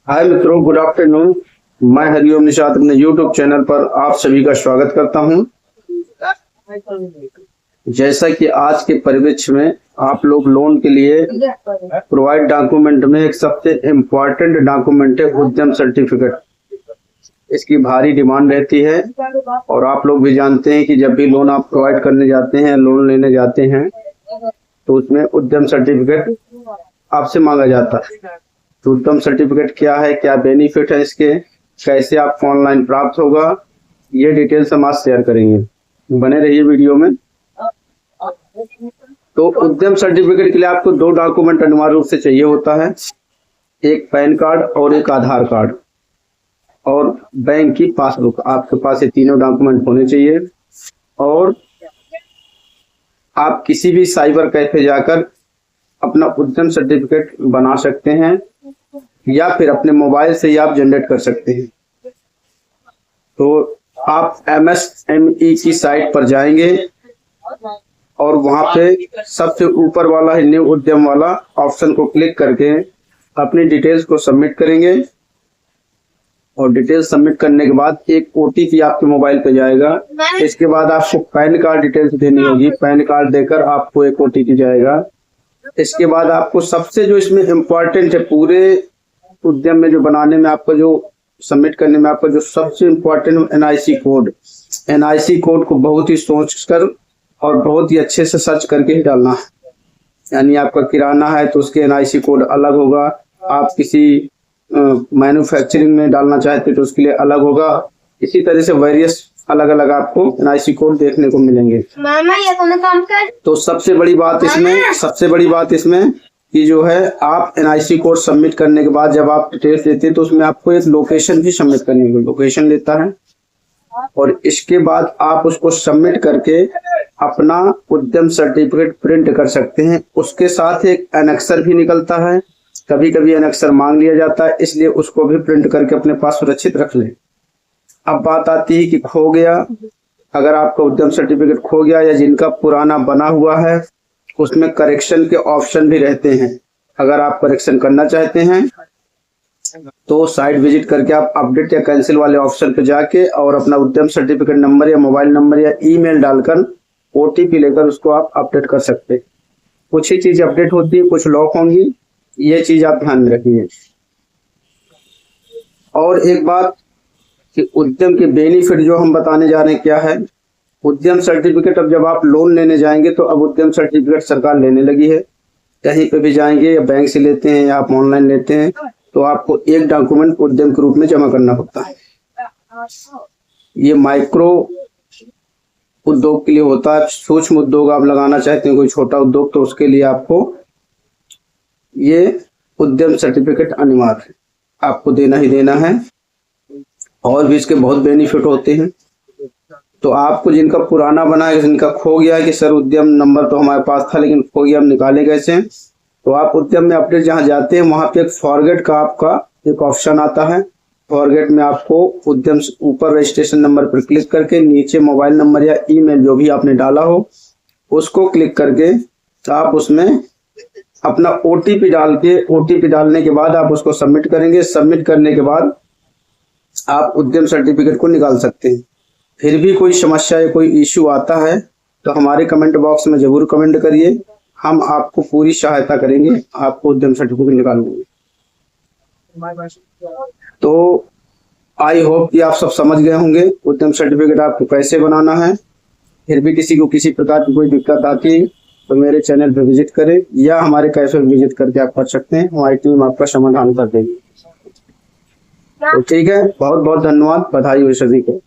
हाय मित्रों, good afternoon. मैं हरिओम निषाद अपने यूट्यूब चैनल पर आप सभी का स्वागत करता हूं। जैसा कि आज के परिवेश में आप लोग लोन के लिए प्रोवाइड डॉक्यूमेंट में एक सबसे इम्पोर्टेंट डॉक्यूमेंट है उद्यम सर्टिफिकेट। इसकी भारी डिमांड रहती है और आप लोग भी जानते हैं कि जब भी लोन आप प्रोवाइड करने जाते हैं, लोन लेने जाते हैं, तो उसमें उद्यम सर्टिफिकेट आपसे मांगा जाता है। तो उद्यम सर्टिफिकेट क्या है, क्या बेनिफिट है इसके, कैसे आपको ऑनलाइन प्राप्त होगा, ये डिटेल्स हम आज शेयर करेंगे। बने रहिए वीडियो में। तो उद्यम सर्टिफिकेट के लिए आपको दो डॉक्यूमेंट अनिवार्य रूप से चाहिए होता है, एक पैन कार्ड और एक आधार कार्ड और बैंक की पासबुक। आपके पास ये तीनों डॉक्यूमेंट होने चाहिए और आप किसी भी साइबर कैफे जाकर अपना उद्यम सर्टिफिकेट बना सकते हैं या फिर अपने मोबाइल से ही आप जनरेट कर सकते हैं। तो आप MSME की साइट पर जाएंगे और वहां पे सबसे ऊपर वाला है न्यू उद्यम वाला ऑप्शन को क्लिक करके अपनी डिटेल्स को सबमिट करेंगे और डिटेल्स सबमिट करने के बाद एक OTP आपके मोबाइल पे जाएगा। इसके बाद आपको पैन कार्ड डिटेल्स देनी होगी, पैन कार्ड देकर आपको एक OTP जाएगा। इसके बाद आपको सबसे जो इसमें इम्पोर्टेंट है पूरे उद्यम में जो बनाने में आपका जो सबमिट करने में आपका जो सबसे इम्पोर्टेंट NIC कोड को बहुत ही सोच कर और बहुत ही अच्छे से सर्च करके ही डालना है। यानी आपका किराना है तो उसके NIC कोड अलग होगा, आप किसी मैन्युफैक्चरिंग में डालना चाहते तो उसके लिए अलग होगा। इसी तरह से वेरियस अलग अलग आपको NIC कोड देखने को मिलेंगे। मामा ये कौन काम कर? तो सबसे बड़ी बात इसमें कि जो है आप NIC कोड सबमिट करने के बाद जब आप डिटेल्स देते हैं तो उसमें आपको एक लोकेशन भी सबमिट करनी होगी, लोकेशन लेता है और इसके बाद आप उसको सबमिट करके अपना उद्यम सर्टिफिकेट प्रिंट कर सकते हैं। उसके साथ एक एनेक्सर भी निकलता है, कभी कभी एनेक्सर मांग लिया जाता है, इसलिए उसको भी प्रिंट करके अपने पास सुरक्षित रख लें। अब बात आती है कि खो गया, अगर आपका उद्यम सर्टिफिकेट खो गया या जिनका पुराना बना हुआ है उसमें करेक्शन के ऑप्शन भी रहते हैं। अगर आप करेक्शन करना चाहते हैं तो साइट विजिट करके आप अपडेट या कैंसिल वाले ऑप्शन पे जाके और अपना उद्यम सर्टिफिकेट नंबर या मोबाइल नंबर या ईमेल डालकर OTP लेकर उसको आप अपडेट कर सकते हैं। कुछ ही चीज अपडेट होती है, कुछ लॉक होंगी, ये चीज आप ध्यान में रखिए। और एक बात कि उद्यम के बेनिफिट जो हम बताने जा रहे हैं क्या है। उद्यम सर्टिफिकेट अब जब आप लोन लेने जाएंगे तो अब उद्यम सर्टिफिकेट सरकार लेने लगी है। कहीं पे भी जाएंगे या बैंक से लेते हैं या आप ऑनलाइन लेते हैं तो आपको एक डॉक्यूमेंट उद्यम के रूप में जमा करना होता है। ये माइक्रो उद्योग के लिए होता है, सूक्ष्म उद्योग आप लगाना चाहते हैं कोई छोटा उद्योग तो उसके लिए आपको ये उद्यम सर्टिफिकेट अनिवार्य है, आपको देना ही देना है। और भी इसके बहुत बेनिफिट होते हैं। तो आपको जिनका पुराना बना है, जिनका खो गया है कि सर उद्यम नंबर तो हमारे पास था लेकिन खो गया, हम निकाले कैसे, तो आप उद्यम में अपडेट जहां जाते हैं वहां पे एक फॉरगेट का आपका एक ऑप्शन आता है। फॉरगेट में आपको उद्यम ऊपर रजिस्ट्रेशन नंबर पर क्लिक करके नीचे मोबाइल नंबर या ईमेल जो भी आपने डाला हो उसको क्लिक करके आप उसमें अपना OTP डाल के OTP डालने के बाद आप उसको सबमिट करेंगे। सबमिट करने के बाद आप उद्यम सर्टिफिकेट को निकाल सकते हैं। फिर भी कोई समस्या या कोई इश्यू आता है तो हमारे कमेंट बॉक्स में जरूर कमेंट करिए, हम आपको पूरी सहायता करेंगे, आपको उद्यम सर्टिफिकेट निकालेंगे। तो आई होप कि आप सब समझ गए होंगे उद्यम सर्टिफिकेट आपको कैसे बनाना है। फिर भी किसी को किसी प्रकार की कोई दिक्कत आती है तो मेरे चैनल पर विजिट करें या हमारे कैफे विजिट करके आप कर सकते हैं, हमारी टीम आपका समाधान कर देगी। तो ठीक है, बहुत बहुत धन्यवाद, बधाई हो सभी को।